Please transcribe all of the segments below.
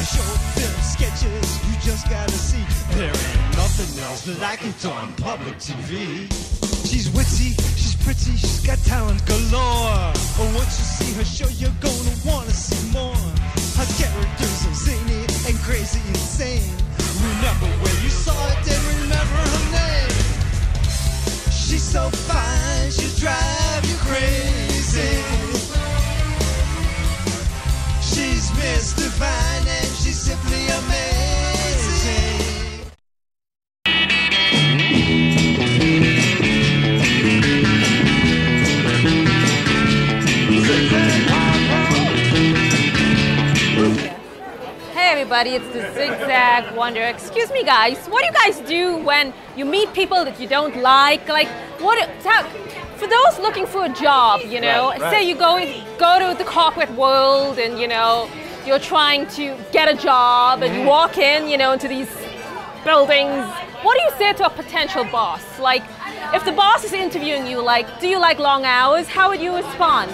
short film sketches, you just gotta see. There ain't nothing else like it on public TV. She's witty, she's pretty, she's got talent galore. But once you see her show, you're gonna wanna see more. Her characters are zany and crazy insane. Remember where you saw it and remember her name. She's so fine, she'll drive you crazy. She's Miss Divine and she's simply amazing. Hey everybody, it's the Zigzag Wonder. Excuse me guys, what do you guys do when you meet people that you don't like? Like, for those looking for a job, you know, right. say you go to the corporate world and, you know, you're trying to get a job and you walk in, you know, into these buildings. What do you say to a potential boss? Like, if the boss is interviewing you, like, do you like long hours? How would you respond?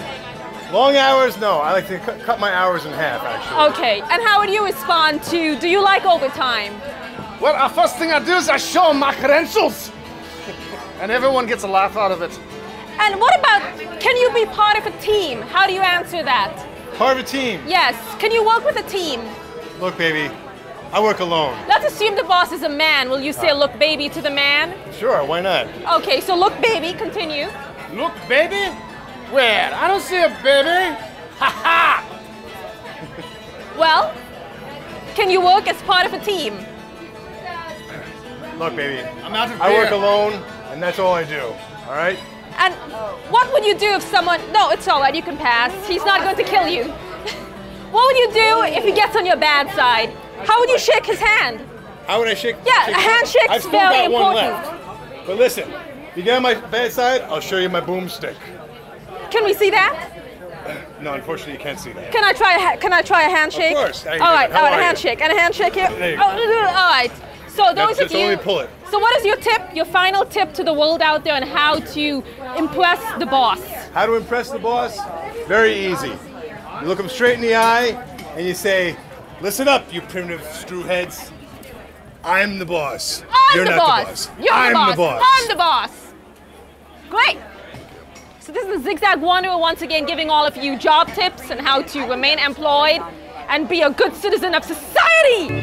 Long hours? No, I like to cut my hours in half, actually. Okay, and how would you respond to, do you like overtime? Well, the first thing I do is I show them my credentials. And everyone gets a laugh out of it. And what about, can you be part of a team? How do you answer that? Part of a team? Yes, can you work with a team? Look, baby, I work alone. Let's assume the boss is a man. Will you say look baby to the man? Sure, why not? Okay, so look baby, continue. Look, baby? Where? I don't see a baby. Ha ha! Well, can you work as part of a team? Look, baby, I'm out of beer. I work alone, and that's all I do, all right? And what would you do if someone, no, it's all right, you can pass. He's not going to kill you. What would you do if he gets on your bad side? How would you shake his hand? How would I shake? Yeah, a handshake is very important. Left. But listen, if you get on my bad side, I'll show you my boomstick. Can we see that? No, unfortunately, you can't see that. Can I try a handshake? Of course. All right, a handshake. And a handshake here. There you go. All right. So those of you. Only pull it. So what is your tip, your final tip to the world out there on how to impress the boss? How to impress the boss? Very easy. You look him straight in the eye and you say, "Listen up, you primitive screwheads. I'm the boss. You're not the boss. I'm the boss. I'm the boss." Great. So this is the Zigzag Wanderer once again giving all of you job tips and how to remain employed and be a good citizen of society.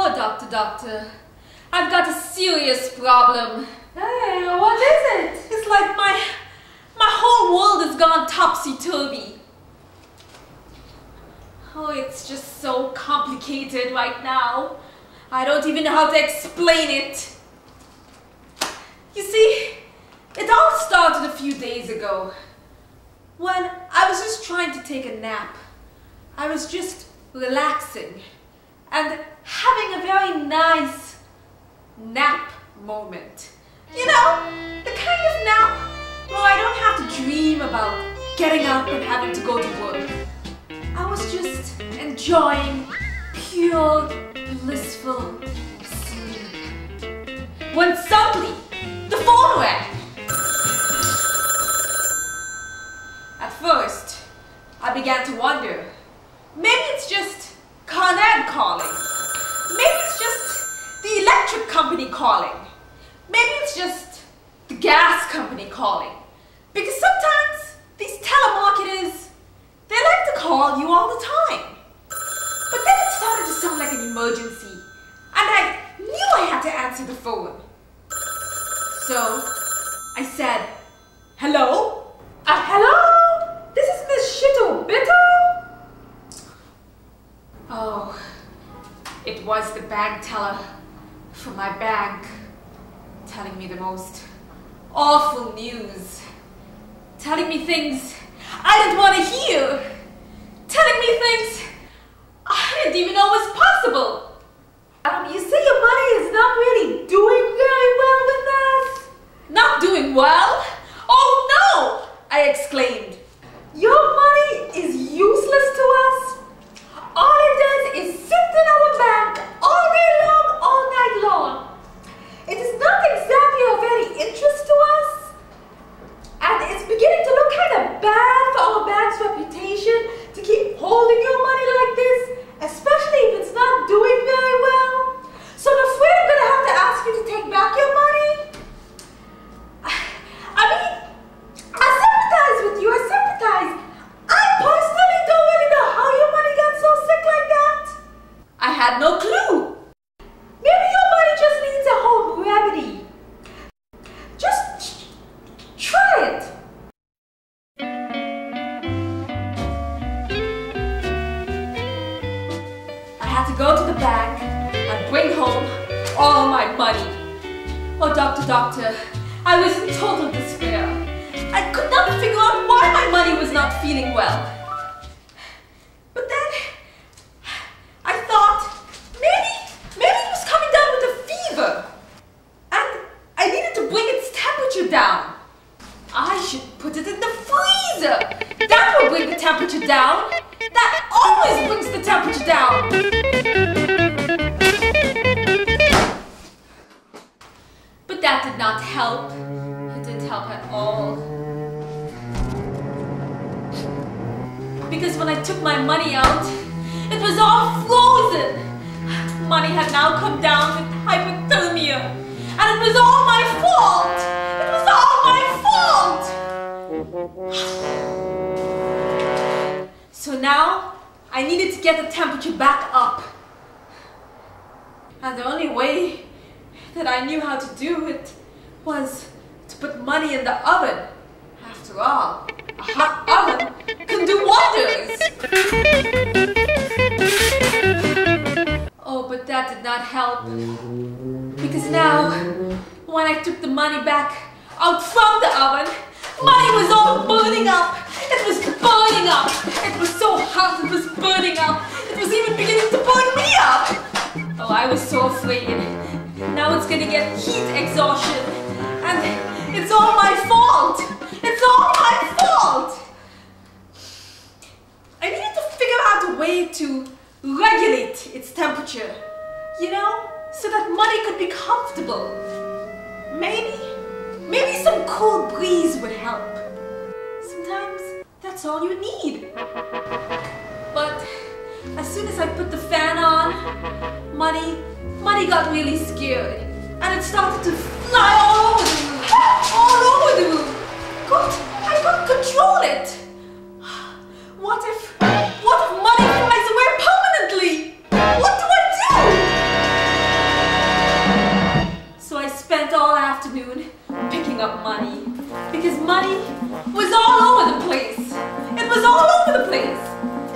Oh, doctor, I've got a serious problem. Hey, what is it? It's like my whole world has gone topsy-turvy. Oh, it's just so complicated right now. I don't even know how to explain it. You see, it all started a few days ago when I was just trying to take a nap. I was just relaxing and having a very nice nap moment. You know, the kind of nap where I don't have to dream about getting up and having to go to work. I was just enjoying pure, blissful sleep. When suddenly, the phone rang. At first, I began to wonder, maybe it's just Con Ed calling. Maybe it's just the electric company calling. Maybe it's just the gas company calling. Because sometimes these telemarketers, they like to call you all the time. But then it started to sound like an emergency. And I knew I had to answer the phone. So I said, hello? Hello? bank teller from my bank, telling me the most awful news, telling me things I didn't want to hear, telling me things I didn't even know was possible. You say your money is not really doing very well with us? Not doing well? Oh no! I exclaimed. Your money is useless to us. All it does is sit in our bank all day long, all night long. It is not exactly of any interest to us. And it's beginning to look kind of bad for our bank's reputation to keep holding your money like this, especially if it's not doing very well. So I'm afraid I'm going to have to ask you to take back your money. I mean, I sympathize with you, I sympathize. I personally don't really know how your money got so sick like that. I had no clue. Maybe your money just needs a home remedy. Just try it. I had to go to the bank and bring home all my money. Oh, doctor, I was in total despair. I could not figure out why my money was not feeling well. But then, I thought, maybe it was coming down with a fever. And I needed to bring its temperature down. I should put it in the freezer. That will bring the temperature down. That always brings the temperature down. But that did not help. It didn't help at all. Because when I took my money out, it was all frozen. Money had now come down with hypothermia. And it was all my fault. It was all my fault. So now, I needed to get the temperature back up. And the only way that I knew how to do it was to put money in the oven. After all, a hot oven can do wonders. Oh, but that did not help. Because now, when I took the money back out from the oven, money was all burning up. It was burning up. It was so hot, it was burning up. It was even beginning to burn me up. Oh, I was so afraid. Now it's gonna get heat exhaustion. And it's all my fault. It's all my fault. I needed to figure out a way to regulate its temperature. You know, so that money could be comfortable. Maybe some cool breeze would help. Sometimes that's all you need. But as soon as I put the fan on, money got really scared. And it started to fly all over the room. All over the room. I couldn't control it. What if money flies away permanently? What do I do? So I spent all afternoon picking up money. Because money was all over the place. It was all over the place.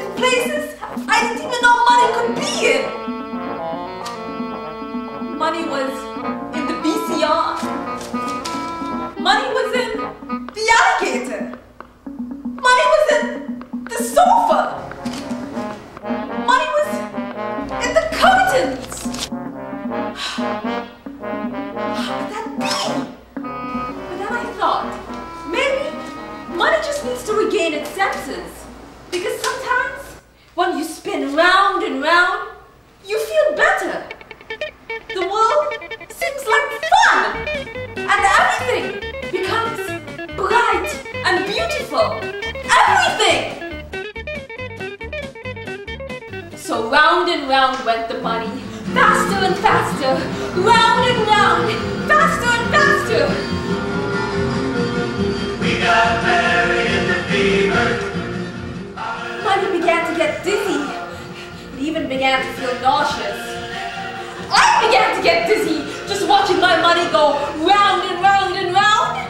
In places I didn't even know money could be in. Money was in the VCR. Money was in the alligator. Money was in the sofa. Money was in the curtains. How could that be? But then I thought, maybe money just needs to regain its senses. Because sometimes, when you spin round and round, you feel better. The world seems like fun. And everything becomes bright and beautiful. Everything! So round and round went the money. Faster and faster. Round and round. Faster and faster. We got married in the fever. Money began to get dizzy. It even began to feel nauseous. I began to get dizzy just watching my money go round and round and round.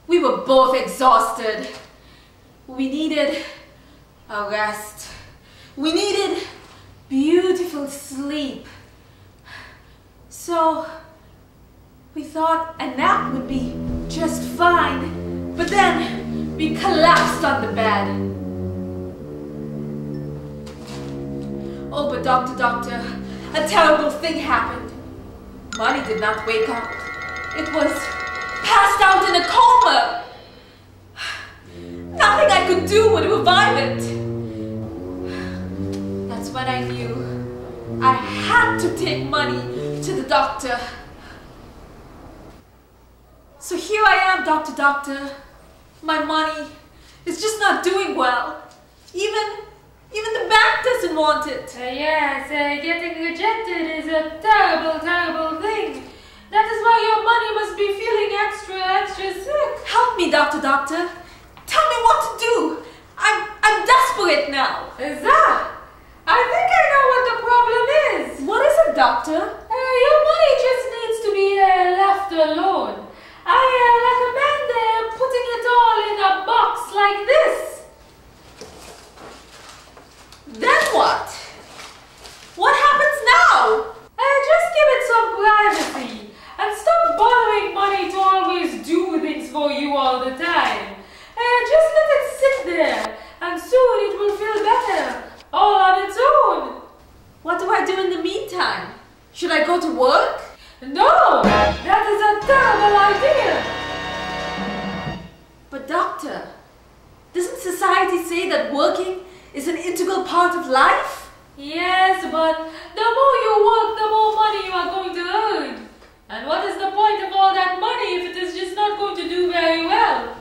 We were both exhausted. We needed a rest. We needed beautiful sleep. So we thought a nap would be just fine, but then we collapsed on the bed. Oh, but doctor, a terrible thing happened. Money did not wake up. It was passed out in a coma. Nothing I could do would revive it. That's when I knew I had to take money to the doctor. So here I am, doctor. My money is just not doing well. Even the bank doesn't want it. Yes, getting rejected is a terrible, terrible thing. That is why your money must be feeling extra sick. Help me, doctor. Tell me what to do. I'm desperate now. That? I think I know what the problem is. What is it, doctor? Your money just needs to be left alone. I recommend putting it all in a box like this. Then what? What happens now? Just give it some privacy and stop borrowing money to always do things for you all the time. Just let it sit there and soon it will feel better, all on its own. What do I do in the meantime? Should I go to work? No, that is a terrible idea. But doctor, doesn't society say that working is an integral part of life? Yes, but the more you work, the more money you are going to earn. And what is the point of all that money if it is just not going to do very well?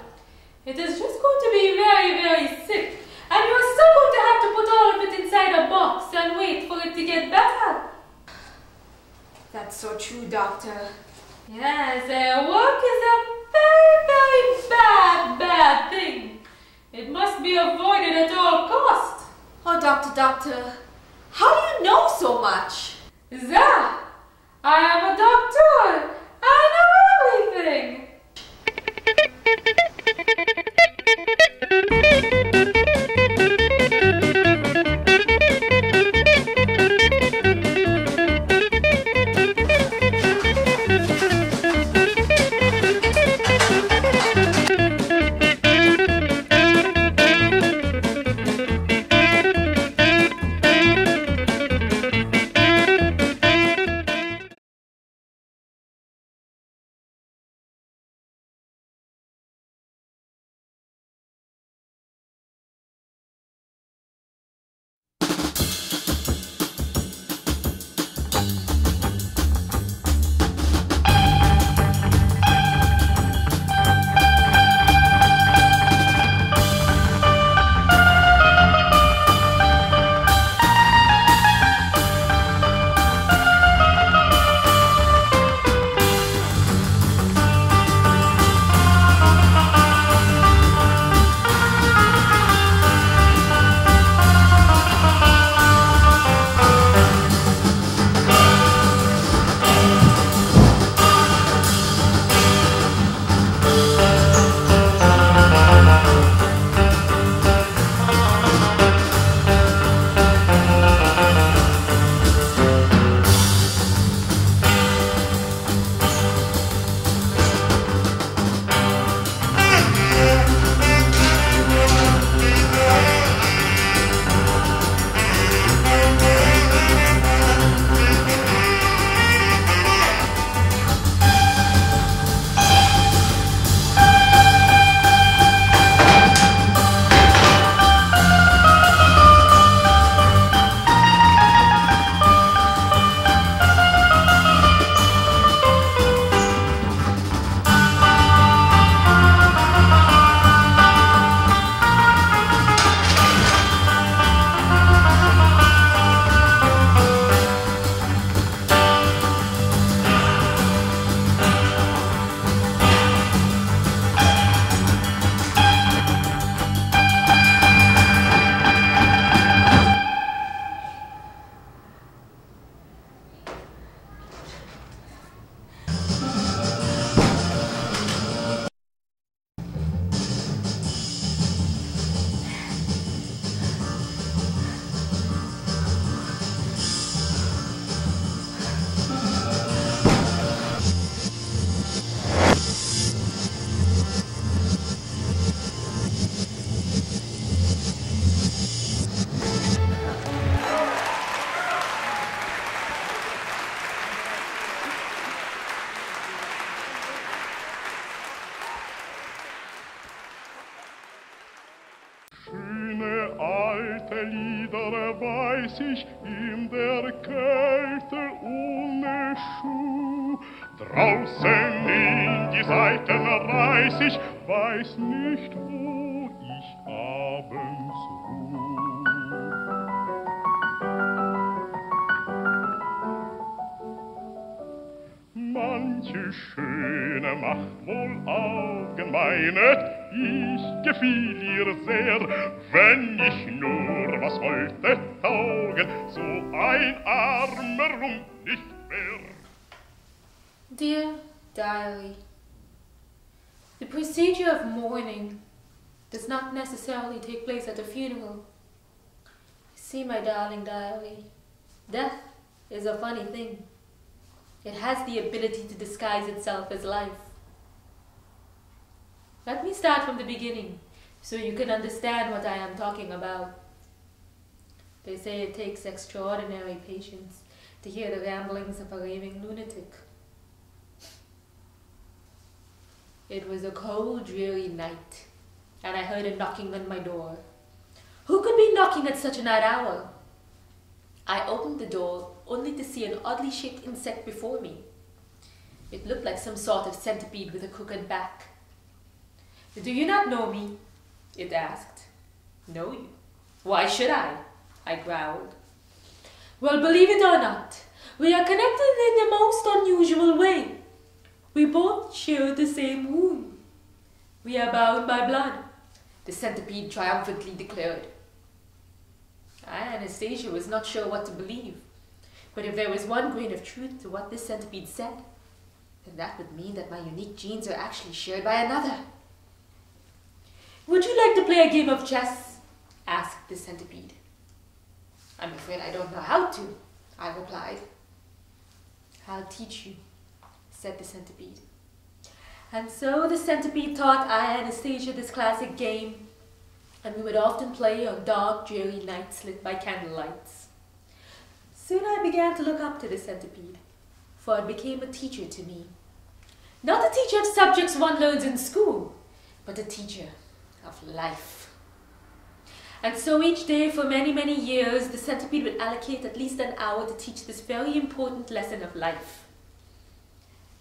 It is just going to be very, very sick. And you are still going to have to put all of it inside a box and wait for it to get better. That's so true, doctor. Yes, work is a very, very bad thing. It must be avoided at all costs. Oh, doctor, how do you know so much? That? I am a doctor. I know everything. wieder weiß ich in der Kälte ohne Schuh. Draußen in die Seiten reiß ich, weiß nicht, wo ich abends ruh. Manche Schöne macht wohl Augen, meinet, ich gefiel ihr sehr, wenn ich nur was wollte taugen, so ein armer Rum nicht wär. Dear Diary, the procedure of mourning does not necessarily take place at a funeral. See, my darling diary, death is a funny thing. It has the ability to disguise itself as life. Let me start from the beginning, so you can understand what I am talking about. They say it takes extraordinary patience to hear the ramblings of a raving lunatic. It was a cold, dreary night, and I heard a knocking on my door. Who could be knocking at such an odd hour? I opened the door only to see an oddly shaped insect before me. It looked like some sort of centipede with a crooked back. "Do you not know me?" it asked. "Know you? Why should I?" I growled. "Well, believe it or not, we are connected in the most unusual way. We both share the same womb. We are bound by blood," the centipede triumphantly declared. Anastasia was not sure what to believe, but if there was one grain of truth to what this centipede said, then that would mean that my unique genes are actually shared by another. "Would you like to play a game of chess?" asked the centipede. "I'm afraid I don't know how to," I replied. "I'll teach you," said the centipede. And so the centipede taught I, Anastasia, this classic game, and we would often play on dark, dreary nights lit by candlelights. Soon I began to look up to the centipede, for it became a teacher to me. Not a teacher of subjects one learns in school, but a teacher of life. And so each day for many, many years, the centipede would allocate at least an hour to teach this very important lesson of life.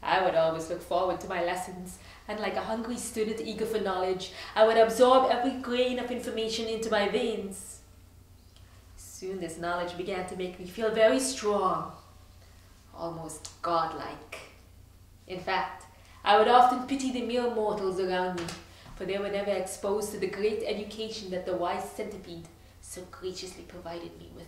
I would always look forward to my lessons, and like a hungry student eager for knowledge, I would absorb every grain of information into my veins. Soon this knowledge began to make me feel very strong, almost godlike. In fact, I would often pity the mere mortals around me, for they were never exposed to the great education that the wise centipede so graciously provided me with.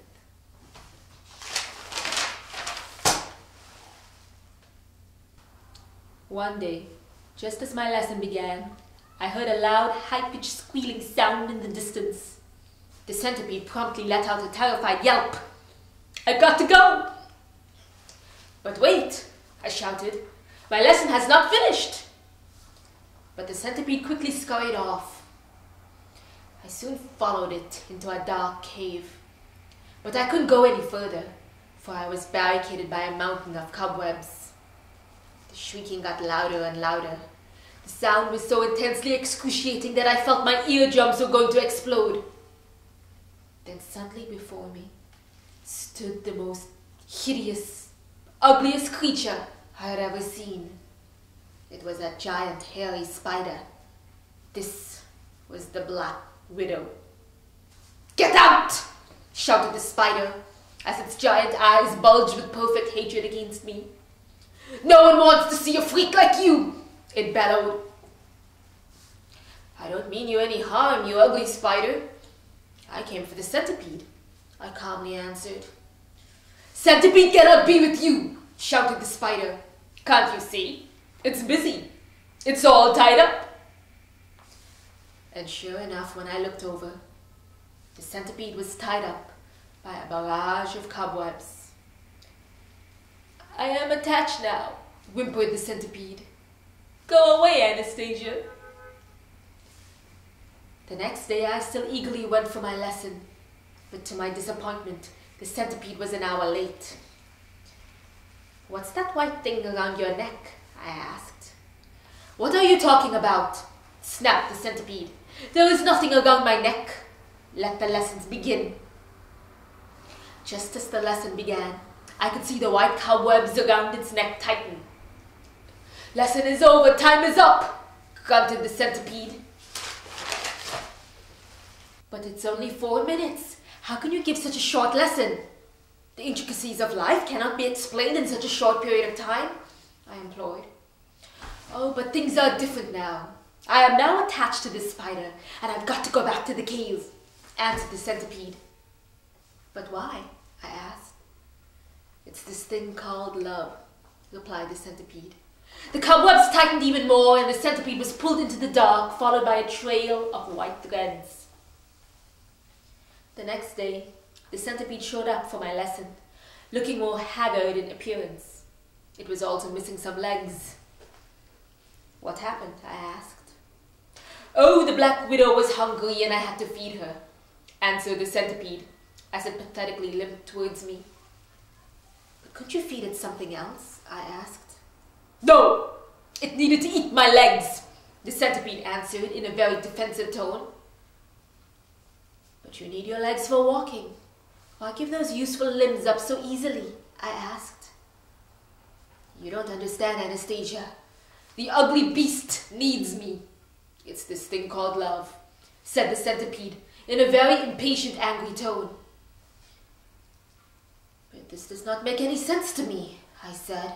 One day, just as my lesson began, I heard a loud, high-pitched squealing sound in the distance. The centipede promptly let out a terrified yelp. "I've got to go!" "But wait," I shouted. "My lesson has not finished!" But the centipede quickly scurried off. I soon followed it into a dark cave. But I couldn't go any further, for I was barricaded by a mountain of cobwebs. The shrieking got louder and louder. The sound was so intensely excruciating that I felt my eardrums were going to explode. Then suddenly before me stood the most hideous, ugliest creature I had ever seen. It was a giant hairy spider. This was the Black Widow. "Get out!" shouted the spider, as its giant eyes bulged with perfect hatred against me. "No one wants to see a freak like you!" it bellowed. "I don't mean you any harm, you ugly spider. I came for the centipede," I calmly answered. "Centipede cannot be with you!" shouted the spider. "Can't you see? It's busy. It's all tied up." And sure enough, when I looked over, the centipede was tied up by a barrage of cobwebs. "I am attached now," whimpered the centipede. "Go away, Anastasia." The next day I still eagerly went for my lesson, but to my disappointment, the centipede was an hour late. "What's that white thing around your neck?" I asked. "What are you talking about?" snapped the centipede. "There is nothing around my neck. Let the lessons begin." Just as the lesson began, I could see the white cobwebs around its neck tighten. "Lesson is over, time is up," grunted the centipede. "But it's only 4 minutes. How can you give such a short lesson? The intricacies of life cannot be explained in such a short period of time," I implored. "Oh, but things are different now. I am now attached to this spider, and I've got to go back to the cave," answered the centipede. "But why?" I asked. "It's this thing called love," replied the centipede. The cobwebs tightened even more, and the centipede was pulled into the dark, followed by a trail of white threads. The next day, the centipede showed up for my lesson, looking more haggard in appearance. It was also missing some legs. "What happened?" I asked. "Oh, the black widow was hungry and I had to feed her," answered the centipede as it pathetically limped towards me. "But couldn't you feed it something else?" I asked. "No, it needed to eat my legs," the centipede answered in a very defensive tone. "But you need your legs for walking. Why give those useful limbs up so easily?" I asked. "You don't understand, Anastasia. The ugly beast needs me. It's this thing called love," said the centipede in a very impatient, angry tone. "But this does not make any sense to me," I said.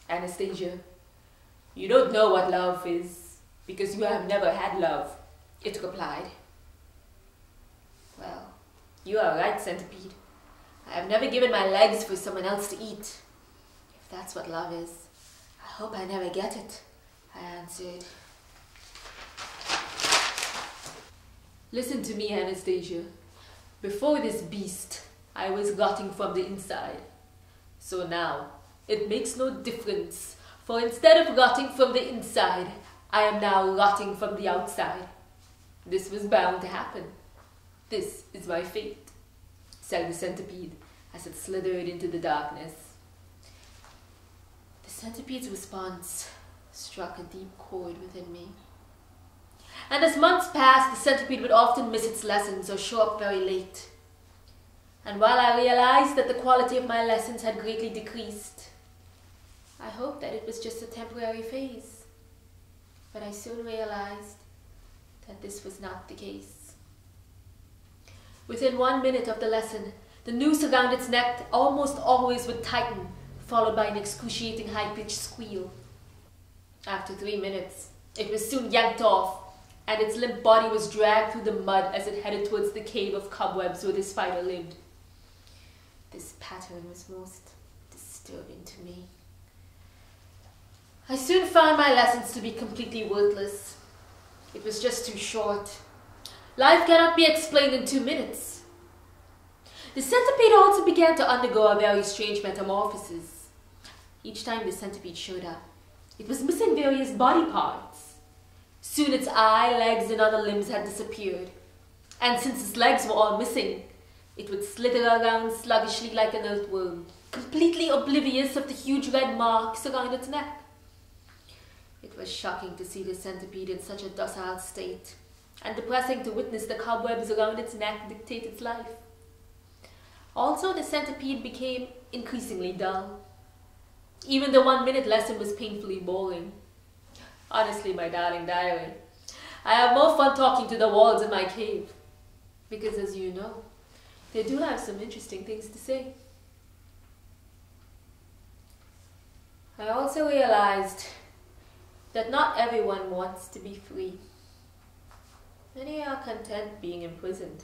"Anastasia, you don't know what love is because you have never had love," it replied. "Well, you are right, centipede. I have never given my legs for someone else to eat. If that's what love is, I hope I never get it," I answered. "Listen to me, Anastasia. Before this beast, I was rotting from the inside. So now, it makes no difference, for instead of rotting from the inside, I am now rotting from the outside. This was bound to happen. This is my fate," said the centipede as it slithered into the darkness. The centipede's response struck a deep chord within me. And as months passed, the centipede would often miss its lessons or show up very late. And while I realized that the quality of my lessons had greatly decreased, I hoped that it was just a temporary phase. But I soon realized that this was not the case. Within 1 minute of the lesson, the noose around its neck almost always would tighten, followed by an excruciating high-pitched squeal. After 3 minutes, it was soon yanked off, and its limp body was dragged through the mud as it headed towards the cave of cobwebs where the spider lived. This pattern was most disturbing to me. I soon found my lessons to be completely worthless. It was just too short. Life cannot be explained in 2 minutes. The centipede also began to undergo a very strange metamorphosis. Each time the centipede showed up, it was missing various body parts. Soon its eye, legs, and other limbs had disappeared. And since its legs were all missing, it would slither around sluggishly like an earthworm, completely oblivious of the huge red marks around its neck. It was shocking to see the centipede in such a docile state, and depressing to witness the cobwebs around its neck dictate its life. Also, the centipede became increasingly dull. Even the 1-minute lesson was painfully boring. Honestly, my darling diary, I have more fun talking to the walls in my cave, because as you know, they do have some interesting things to say. I also realized that not everyone wants to be free. Many are content being imprisoned.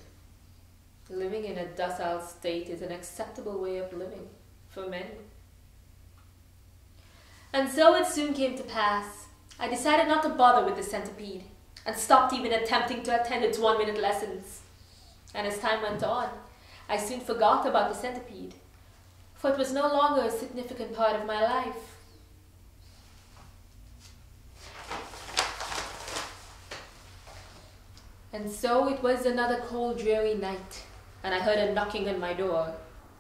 Living in a docile state is an acceptable way of living for many. And so it soon came to pass. I decided not to bother with the centipede and stopped even attempting to attend its 1-minute lessons. And as time went on, I soon forgot about the centipede, for it was no longer a significant part of my life. And so it was another cold, dreary night, and I heard a knocking on my door.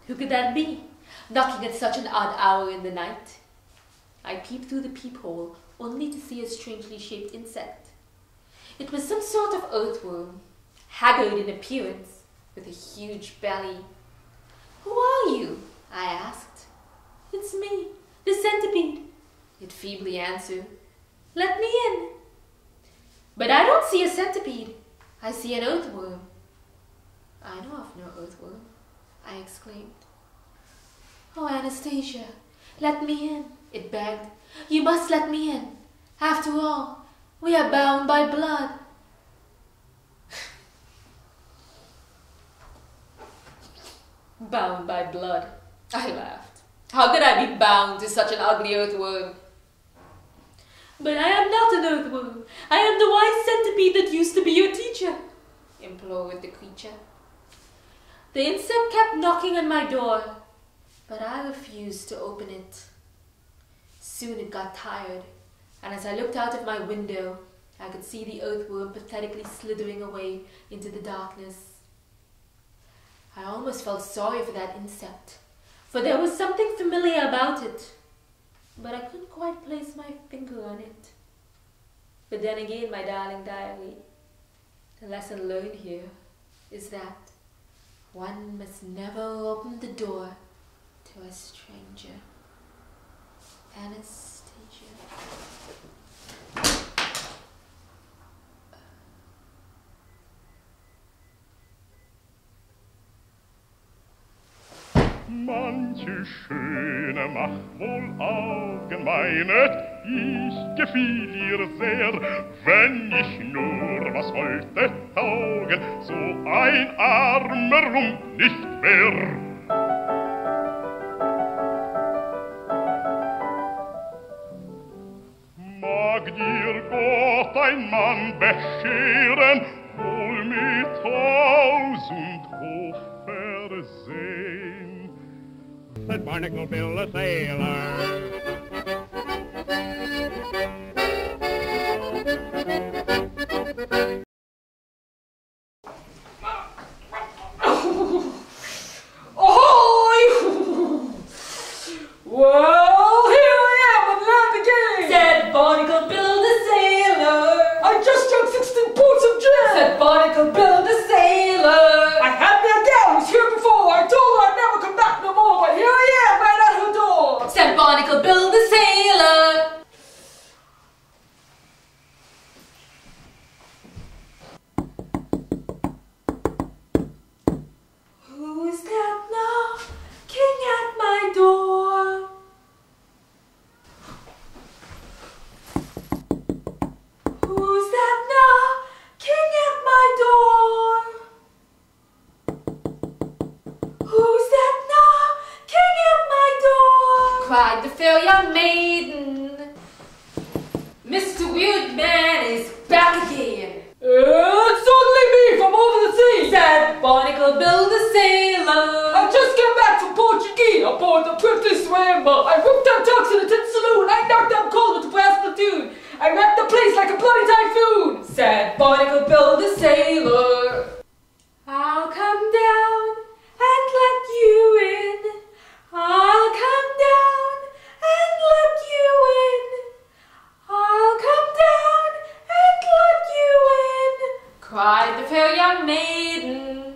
Who could that be, knocking at such an odd hour in the night? I peeped through the peephole, only to see a strangely shaped insect. It was some sort of earthworm, haggard in appearance, with a huge belly Who are you? I asked. It's me, the centipede, it feebly answered. Let me in. But I don't see a centipede. I see an earthworm. I know of no earthworm, I exclaimed. Oh, Anastasia, let me in, it begged. You must let me in. After all, we are bound by blood. Bound by blood, I laughed. How could I be bound to such an ugly earthworm? But I am not an earthworm. I am the wise centipede that used to be your teacher, implored the creature. The insect kept knocking on my door, but I refused to open it. Soon it got tired, and as I looked out of my window, I could see the earthworm pathetically slithering away into the darkness. I almost felt sorry for that insect, for there was something familiar about it, but I couldn't quite place my finger on it. But then again, my darling diary, the lesson learned here is that one must never open the door to a stranger. Anastasia. Manche Schöne macht wohl Augen, meinet, ich gefiel ihr sehr, wenn ich nur was wollte taugen, so ein armer Lump nicht wär. Mag dir Gott ein Mann bescheren, wohl mit 1000 Hochversehn. Said Barnacle Bill the sailor. Well, here I am on land again, said Barnacle Bill the sailor. I just drank 16 quarts of gin, said Barnacle Bill the sailor. I had me a gal who's here before. I told her I'd never come back no more, but here I am right at her door, said Barnacle Bill the sailor. Who's that knocking at my door? Who's that knocking at my door? Who's that knocking at my door? Cried the fair young maiden. Mr. Weird Man is back again. It's only me from over the sea, said Barnacle Bill the sailor. I just came back from Portuguese aboard the pretty swimmer. I whooped them ducks in a tin saloon. I knocked them cold with the brass platoon. I wrecked the place like a bloody typhoon, said Barnacle Bill the sailor. I'll come down and let you in. I'll come down and let you in. I'll come down and let you in, cried the fair young maiden.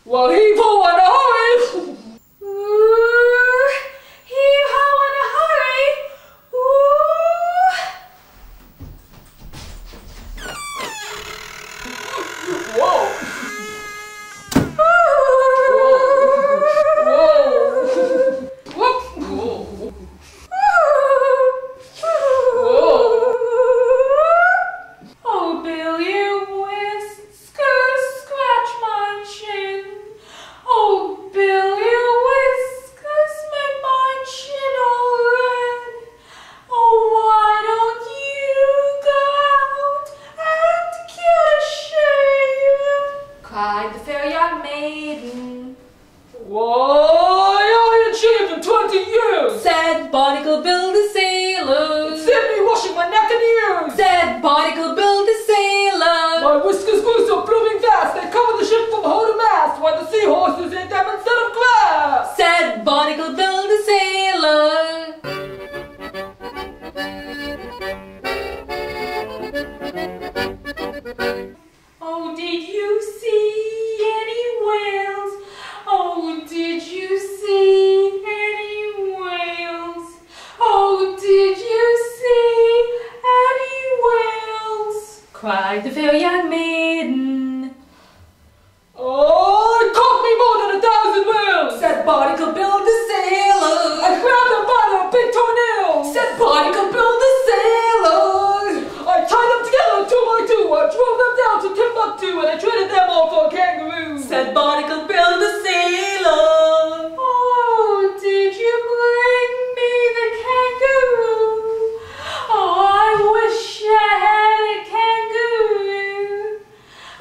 Well, heave-ho in a hurry! Ooh, heave-ho in a hurry! Ooh! Whoa! Whoa! Whoop! Whoa! Oh, Bill, you whisker, scratch my chin. cried the fair young maiden. Oh, it cost me more than 1,000 wells, said Barnacle Bill the sailor. I grabbed a bottle of big toenails, said Barnacle Bill the sailor. I tied them together 2 by 2. I drove them down to Timbuktu and I traded them all for a kangaroo, said Barnacle Bill the sailor. Oh, did you bring me the kangaroo? Oh, I wish I had a kangaroo.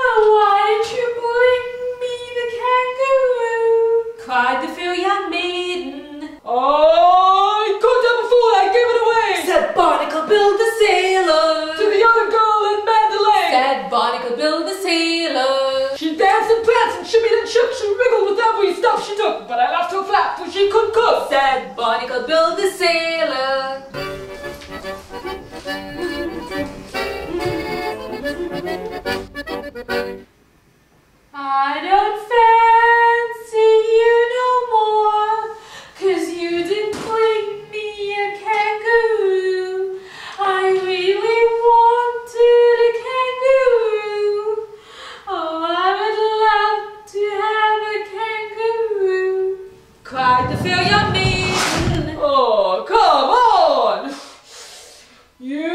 Oh, why did you bring me the kangaroo? Cried the fair young maiden. Oh, I couldn't have a fool, I gave it away, said Barnacle Bill the sailor. To the other girl in Mandalay, said Barnacle Bill the sailor. She danced and pranced and shimmied and shook. She wriggled with every step she took, but I left her flat for she couldn't cook, said Barnacle Bill the sailor. I don't fancy you no more, 'cause you didn't bring me a kangaroo. I really wanted a kangaroo. Oh, I would love to have a kangaroo, cried the fair young maiden. Oh, come on! You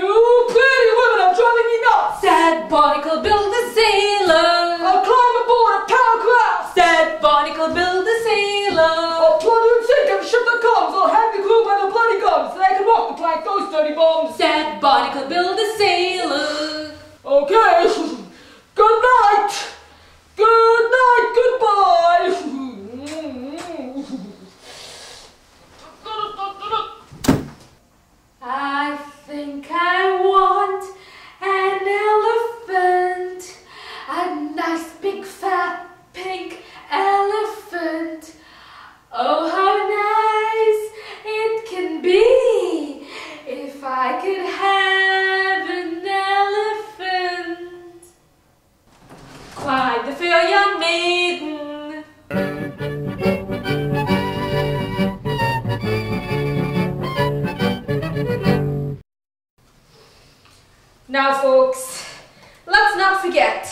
pretty women are driving me nuts, said Barnacle Bill the sailor. I'll climb aboard a paragraph, said Barnacle Bill the sailor. I'll plunder and sink every ship that comes. I'll hang the crew by the bloody gums so they can walk the plank, those dirty bums, said Barnacle Bill the sailor. Okay, good night. Good night, goodbye. I think I want an elephant, a nice big fat pink elephant. Oh, how nice it can be if I could have an elephant, cried the fair young maiden. Now, folks, let's not forget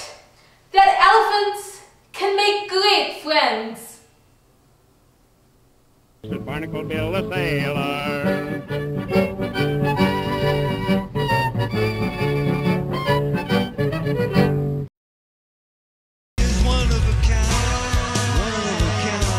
that elephants can make great friends. Said Barnacle Bill the sailor. One of a kind, one of a kind.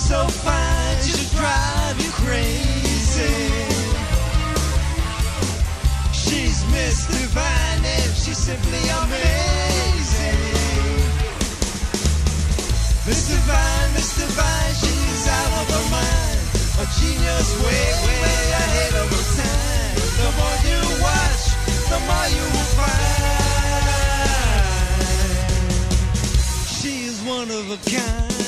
So fine, she'll drive you crazy. She's Miss Divine and she's simply amazing. Miss Divine, she's out of her mind. A genius way ahead of her time. The more you watch, the more you will find. She is one of a kind.